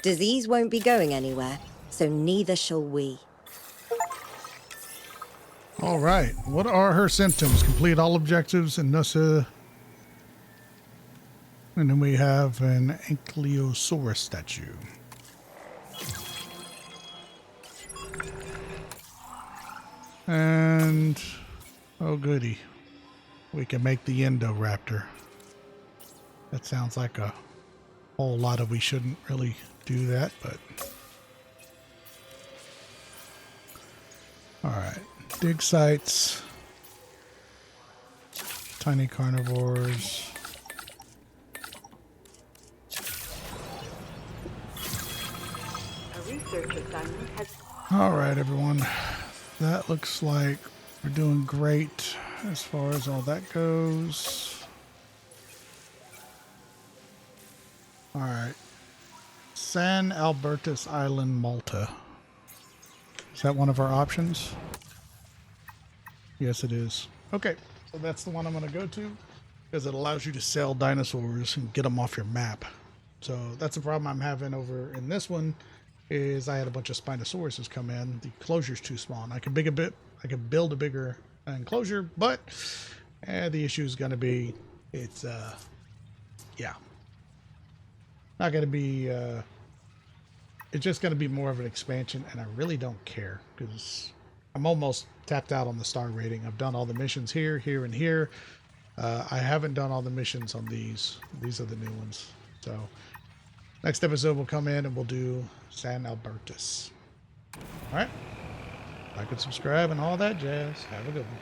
Speaker 6: Disease won't be going anywhere, so neither shall we.
Speaker 1: All right. What are her symptoms? Complete all objectives in Nusa. And then we have an Ankylosaurus statue. And, oh goody, we can make the Indoraptor. That sounds like a whole lot of we shouldn't really do that, but... Alright, dig sites, tiny carnivores. Alright, everyone. That looks like we're doing great as far as all that goes. Alright. San Albertus Island, Malta. Is that one of our options? Yes, it is. Okay, so that's the one I'm going to go to because it allows you to sell dinosaurs and get them off your map. So that's the problem I'm having over in this one. Is I had a bunch of Spinosauruses come in. The enclosure's too small, and I can build a bigger enclosure, but the issue is going to be it's not going to be it's just going to be more of an expansion, and I really don't care because I'm almost tapped out on the star rating. I've done all the missions here, and here. I haven't done all the missions on these. These are the new ones. So next episode we'll come in and we'll do San Albertus. All right. Like and subscribe and all that jazz. Have a good one.